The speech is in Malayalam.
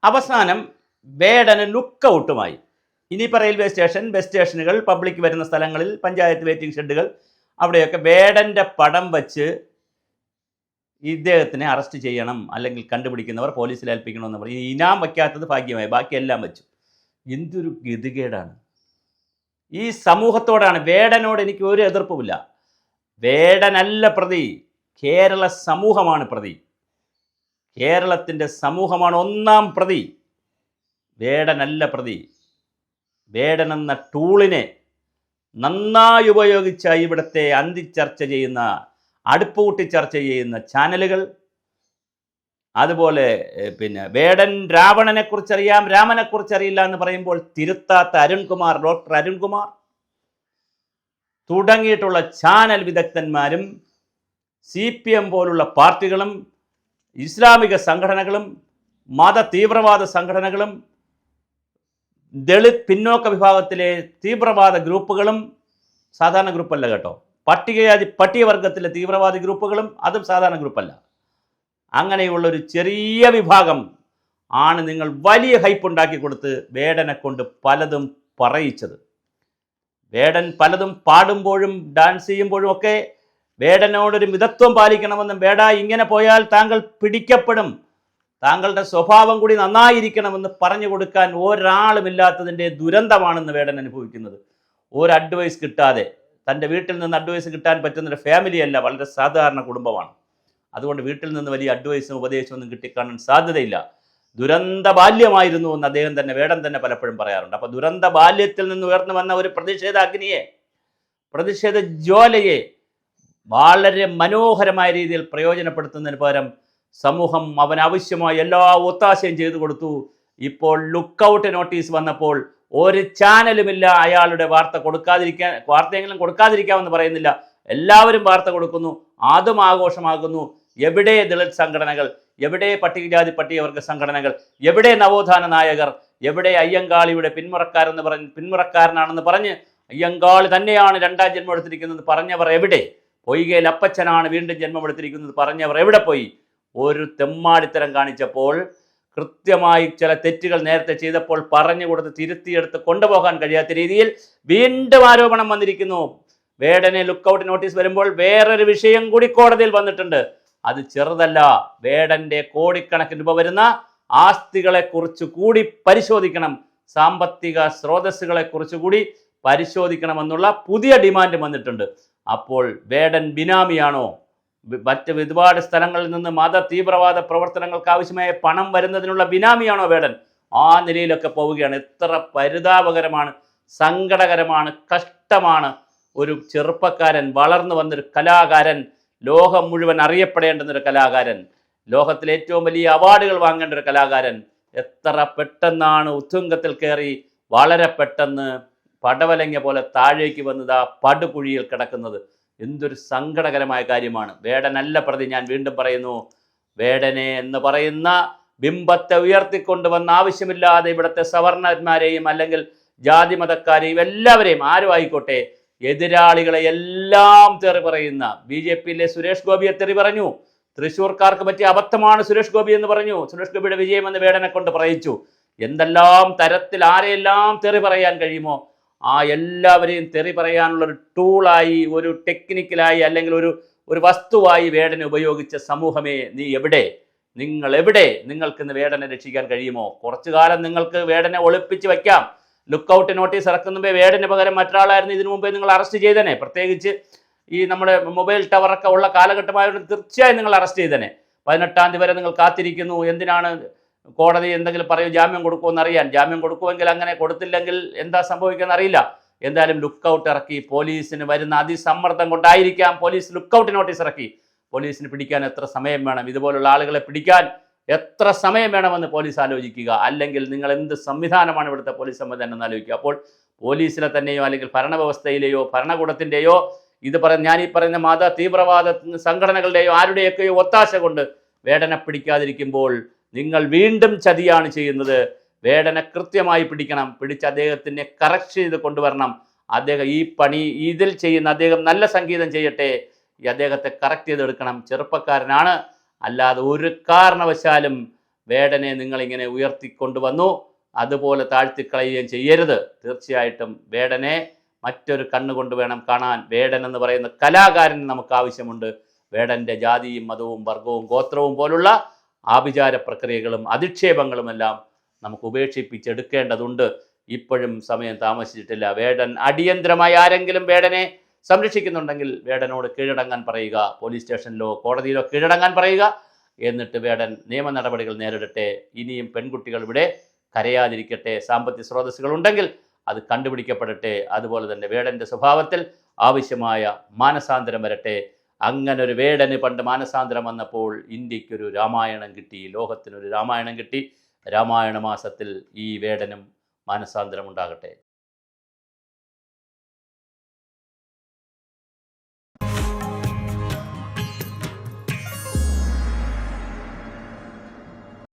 അവസാനം വേടന് ലുക്കൗട്ടുമായി. ഇനിയിപ്പോൾ റെയിൽവേ സ്റ്റേഷൻ, ബസ് സ്റ്റേഷനുകൾ, പബ്ലിക് വരുന്ന സ്ഥലങ്ങളിൽ, പഞ്ചായത്ത് വെയിറ്റിംഗ് ഷെഡുകൾ, അവിടെയൊക്കെ വേടൻ്റെ പടം വച്ച് ഇദ്ദേഹത്തിനെ അറസ്റ്റ് ചെയ്യണം, അല്ലെങ്കിൽ കണ്ടുപിടിക്കുന്നവർ പോലീസിൽ ഏൽപ്പിക്കണമെന്ന് പറയും. ഇനാം വയ്ക്കാത്തത് ഭാഗ്യമായി, ബാക്കിയെല്ലാം വെച്ചു. എന്തൊരു ഗതികേടാണ് ഈ സമൂഹത്തോടാണ്. വേടനോട് എനിക്ക് ഒരു എതിർപ്പുമില്ല. വേടനല്ല പ്രതി, കേരള സമൂഹമാണ് പ്രതി. കേരളത്തിൻ്റെ സമൂഹമാണ് ഒന്നാം പ്രതി. വേടനല്ല പ്രതി. വേടനെന്ന ടൂളിനെ നന്നായി ഉപയോഗിച്ച ഇവിടുത്തെ അന്തിച്ചർച്ച ചെയ്യുന്ന, അടുപ്പ് കൂട്ടി ചർച്ച ചെയ്യുന്ന ചാനലുകൾ, അതുപോലെ വേടൻ രാവണനെക്കുറിച്ചറിയാം, രാമനെക്കുറിച്ചറിയില്ല എന്ന് പറയുമ്പോൾ തിരുത്താത്ത അരുൺകുമാർ, ഡോക്ടർ അരുൺകുമാർ തുടങ്ങിയിട്ടുള്ള ചാനൽ വിദഗ്ധന്മാരും CPM പോലുള്ള പാർട്ടികളും ഇസ്ലാമിക സംഘടനകളും മത തീവ്രവാദ സംഘടനകളും ദളിത് പിന്നോക്ക വിഭാഗത്തിലെ തീവ്രവാദ ഗ്രൂപ്പുകളും, സാധാരണ ഗ്രൂപ്പല്ല കേട്ടോ, പട്ടികവർഗത്തിലെ തീവ്രവാദി ഗ്രൂപ്പുകളും, അതും സാധാരണ ഗ്രൂപ്പല്ല, അങ്ങനെയുള്ളൊരു ചെറിയ വിഭാഗം ആണ് നിങ്ങൾ വലിയ ഹൈപ്പ് ഉണ്ടാക്കി കൊടുത്ത് വേടനെ കൊണ്ട് പലതും പറയിച്ചത്. വേടൻ പലതും പാടുമ്പോഴും ഡാൻസ് ചെയ്യുമ്പോഴും ഒക്കെ വേടനോടൊരു മിതത്വം പാലിക്കണമെന്നും, വേട ഇങ്ങനെ പോയാൽ താങ്കൾ പിടിക്കപ്പെടും, താങ്കളുടെ സ്വഭാവം കൂടി നന്നായിരിക്കണമെന്ന് പറഞ്ഞു കൊടുക്കാൻ ഒരാളുമില്ലാത്തതിൻ്റെ ദുരന്തമാണെന്ന് വേടൻ അനുഭവിക്കുന്നത്. ഒരു അഡ്വൈസ് കിട്ടാതെ, തൻ്റെ വീട്ടിൽ നിന്ന് അഡ്വൈസ് കിട്ടാൻ പറ്റുന്നൊരു ഫാമിലിയല്ല, വളരെ സാധാരണ കുടുംബമാണ്. അതുകൊണ്ട് വീട്ടിൽ നിന്ന് വലിയ അഡ്വൈസും ഉപദേശവും ഒന്നും കിട്ടിക്കാണാൻ സാധ്യതയില്ല. ദുരന്ത ബാല്യമായിരുന്നു എന്ന് അദ്ദേഹം തന്നെ, വേടൻ തന്നെ പലപ്പോഴും പറയാറുണ്ട്. അപ്പോൾ ദുരന്ത ബാല്യത്തിൽ നിന്ന് ഉയർന്നു വന്ന ഒരു പ്രതിഷേധാഗ്നിയെ, പ്രതിഷേധ ജ്വാലയെ വളരെ മനോഹരമായ രീതിയിൽ പ്രയോജനപ്പെടുത്തുന്നതിന് പകരം സമൂഹം അവനാവശ്യമായ എല്ലാ ഒത്താശയും ചെയ്തു കൊടുത്തു. ഇപ്പോൾ ലുക്കൗട്ട് നോട്ടീസ് വന്നപ്പോൾ ഒരു ചാനലുമില്ല അയാളുടെ വാർത്തയെങ്കിലും കൊടുക്കാതിരിക്കാമെന്ന് പറയുന്നില്ല. എല്ലാവരും വാർത്ത കൊടുക്കുന്നു, അതും ആഘോഷമാകുന്നു. എവിടെ ദളിത് സംഘടനകൾ, എവിടെ പട്ടികജാതി പട്ടികവർഗ സംഘടനകൾ, എവിടെ നവോത്ഥാന നായകർ, എവിടെ അയ്യങ്കാളിയുടെ പിന്മുറക്കാരനാണെന്ന് പറഞ്ഞ് അയ്യങ്കാളി തന്നെയാണ് രണ്ടാം ജന്മം എടുത്തിരിക്കുന്നത് പറഞ്ഞവർ എവിടെ? പൊയ്കയിൽ അപ്പച്ചനാണ് വീണ്ടും ജന്മമെടുത്തിരിക്കുന്നത് പറഞ്ഞവർ എവിടെ പോയി? ഒരു തെമ്മാടിത്തരം കാണിച്ചപ്പോൾ, കൃത്യമായി ചില തെറ്റുകൾ നേരത്തെ ചെയ്തപ്പോൾ പറഞ്ഞു കൊടുത്ത് തിരുത്തിയെടുത്ത് കൊണ്ടുപോകാൻ കഴിയാത്ത രീതിയിൽ വീണ്ടും ആരോപണം വന്നിരിക്കുന്നു. വേടനെ ലുക്കൗട്ട് നോട്ടീസ് വരുമ്പോൾ വേറൊരു വിഷയം കൂടി കോടതിയിൽ വന്നിട്ടുണ്ട്. അത് ചെറുതല്ല. വേടന്റെ കോടിക്കണക്കിന് രൂപ വരുന്ന ആസ്തികളെ കുറിച്ച് കൂടി പരിശോധിക്കണം, സാമ്പത്തിക സ്രോതസ്സുകളെ കുറിച്ച് കൂടി പരിശോധിക്കണമെന്നുള്ള പുതിയ ഡിമാൻഡ് വന്നിട്ടുണ്ട്. അപ്പോൾ വേടൻ ബിനാമിയാണോ? മറ്റ് ഒരുപാട് സ്ഥലങ്ങളിൽ നിന്ന് മത തീവ്രവാദ പ്രവർത്തനങ്ങൾക്ക് ആവശ്യമായ പണം വരുന്നതിനുള്ള ബിനാമിയാണോ വേടൻ? ആ നിലയിലൊക്കെ പോവുകയാണ്. എത്ര പരിതാപകരമാണ്, സങ്കടകരമാണ്, കഷ്ടമാണ്. ഒരു ചെറുപ്പക്കാരൻ, വളർന്നു വന്നൊരു കലാകാരൻ, ലോകം മുഴുവൻ അറിയപ്പെടേണ്ടുന്നൊരു കലാകാരൻ, ലോകത്തിലെ ഏറ്റവും വലിയ അവാർഡുകൾ വാങ്ങേണ്ട ഒരു കലാകാരൻ, എത്ര പെട്ടെന്നാണ് ഉത്തുംഗത്തിൽ കയറി വളരെ പെട്ടെന്ന് പടവലങ്ങ പോലെ താഴേക്ക് വന്നത് ആ പടുകുഴിയിൽ കിടക്കുന്നത്. എന്തൊരു സങ്കടകരമായ കാര്യമാണ്. വേടനല്ല പ്രതി. ഞാൻ വീണ്ടും പറയുന്നു, വേടനെ എന്ന് പറയുന്ന ബിംബത്തെ ഉയർത്തിക്കൊണ്ടുവന്ന ആവശ്യമില്ലാതെ ഇവിടുത്തെ സവർണന്മാരെയും അല്ലെങ്കിൽ ജാതി മതക്കാരെയും എല്ലാവരെയും, ആരും ആയിക്കോട്ടെ, എതിരാളികളെ എല്ലാം തെറി പറയുന്ന BJPയിലെ സുരേഷ് ഗോപിയെ തെറി പറഞ്ഞു. തൃശ്ശൂർക്കാർക്ക് പറ്റിയ അബദ്ധമാണ് സുരേഷ് ഗോപി എന്ന് പറഞ്ഞു. സുരേഷ് ഗോപിയുടെ വിജയമെന്ന് വേടനെ കൊണ്ട് പറയിച്ചു. എന്തെല്ലാം തരത്തിൽ ആരെയെല്ലാം തെറി പറയാൻ കഴിയുമോ ആ എല്ലാവരെയും തെറി പറയാനുള്ളൊരു ടൂളായി, ഒരു ടെക്നിക്കലായി, അല്ലെങ്കിൽ ഒരു വസ്തുവായി വേടനെ ഉപയോഗിച്ച സമൂഹമേ, നീ എവിടെ? നിങ്ങൾ എവിടെ? നിങ്ങൾക്കിന്ന് വേടനെ രക്ഷിക്കാൻ കഴിയുമോ? കുറച്ചു കാലം നിങ്ങൾക്ക് വേടനെ ഒളിപ്പിച്ച് വയ്ക്കാം. ലുക്കൗട്ട് നോട്ടീസ് ഇറക്കുന്നുമ്പേ വേടന് പകരം മറ്റൊരാളായിരുന്നു ഇതിനു മുമ്പേ നിങ്ങൾ അറസ്റ്റ് ചെയ്തേനെ. പ്രത്യേകിച്ച് ഈ നമ്മുടെ മൊബൈൽ ടവറൊക്കെ ഉള്ള കാലഘട്ടമായതുകൊണ്ട് തീർച്ചയായും നിങ്ങൾ അറസ്റ്റ് ചെയ്തേനെ. 18-ാം തീയതി വരെ നിങ്ങൾ കാത്തിരിക്കുന്നു. എന്തിനാണ്? കോടതി എന്തെങ്കിലും പറയൂ, ജാമ്യം കൊടുക്കുമെന്ന് അറിയാൻ. ജാമ്യം കൊടുക്കുമെങ്കിൽ അങ്ങനെ, കൊടുത്തില്ലെങ്കിൽ എന്താ സംഭവിക്കുമെന്ന് അറിയില്ല. എന്തായാലും ലുക്കൗട്ട് ഇറക്കി. പോലീസിന് വരുന്ന അതിസമ്മർദ്ദം കൊണ്ടായിരിക്കാം പോലീസ് ലുക്കൗട്ട് നോട്ടീസ് ഇറക്കി. പോലീസിന് പിടിക്കാൻ എത്ര സമയം വേണം? ഇതുപോലുള്ള ആളുകളെ പിടിക്കാൻ എത്ര സമയം വേണമെന്ന് പോലീസ് ആലോചിക്കുക. അല്ലെങ്കിൽ നിങ്ങൾ എന്ത് സംവിധാനമാണ് ഇവിടുത്തെ പോലീസ് സംവിധാനം എന്ന് ആലോചിക്കുക. അപ്പോൾ പോലീസിലെ തന്നെയോ അല്ലെങ്കിൽ ഭരണവ്യവസ്ഥയിലെയോ ഭരണകൂടത്തിൻ്റെയോ ഞാൻ ഈ പറയുന്ന മത തീവ്രവാദ സംഘടനകളുടെയോ ആരുടെയൊക്കെയോ ഒത്താശ കൊണ്ട് വേടനെ പിടിക്കാതിരിക്കുമ്പോൾ നിങ്ങൾ വീണ്ടും ചതിയാണ് ചെയ്യുന്നത്. വേടനെ കൃത്യമായി പിടിക്കണം. പിടിച്ച് അദ്ദേഹത്തിനെ കറക്റ്റ് ചെയ്ത് കൊണ്ടുവരണം. അദ്ദേഹം ഈ പണി ഇതിൽ ചെയ്യുന്ന അദ്ദേഹം നല്ല സംഗീതം ചെയ്യട്ടെ. ഈ അദ്ദേഹത്തെ കറക്റ്റ് ചെയ്തെടുക്കണം. ചെറുപ്പക്കാരനാണ്, അല്ലാതെ ഒരു കാരണവശാലും വേടനെ നിങ്ങളിങ്ങനെ ഉയർത്തിക്കൊണ്ടുവന്നു, അതുപോലെ താഴ്ത്തിക്കളയുകയും ചെയ്യരുത്. തീർച്ചയായിട്ടും വേടനെ മറ്റൊരു കണ്ണുകൊണ്ട് വേണം കാണാൻ. വേടൻ എന്ന് പറയുന്ന കലാകാരൻ നമുക്ക് ആവശ്യമുണ്ട്. വേടൻ്റെ ജാതിയും മതവും വർഗവും ഗോത്രവും പോലുള്ള ആഭിചാര പ്രക്രിയകളും അധിക്ഷേപങ്ങളുമെല്ലാം നമുക്ക് ഉപേക്ഷിപ്പിച്ചെടുക്കേണ്ടതുണ്ട്. ഇപ്പോഴും സമയം താമസിച്ചിട്ടില്ല. വേടൻ അടിയന്തരമായി ആരെങ്കിലും വേടനെ സംരക്ഷിക്കുന്നുണ്ടെങ്കിൽ വേടനോട് കീഴടങ്ങാൻ പറയുക. പോലീസ് സ്റ്റേഷനിലോ കോടതിയിലോ കീഴടങ്ങാൻ പറയുക. എന്നിട്ട് വേടൻ നിയമ നടപടികൾ നേരിടട്ടെ. ഇനിയും പെൺകുട്ടികൾ ഇവിടെ കരയാതിരിക്കട്ടെ. സാമ്പത്തിക സ്രോതസ്സുകൾ ഉണ്ടെങ്കിൽ അത് കണ്ടുപിടിക്കപ്പെടട്ടെ. അതുപോലെ തന്നെ വേടൻ്റെ സ്വഭാവത്തിൽ ആവശ്യമായ മാനസാന്തരം വരട്ടെ. അങ്ങനൊരു വേടന് പണ്ട് മാനസാന്തരം വന്നപ്പോൾ ഇന്ത്യക്കൊരു രാമായണം കിട്ടി, ലോകത്തിനൊരു രാമായണം കിട്ടി. രാമായണ മാസത്തിൽ ഈ വേടനും മാനസാന്തരം ഉണ്ടാകട്ടെ.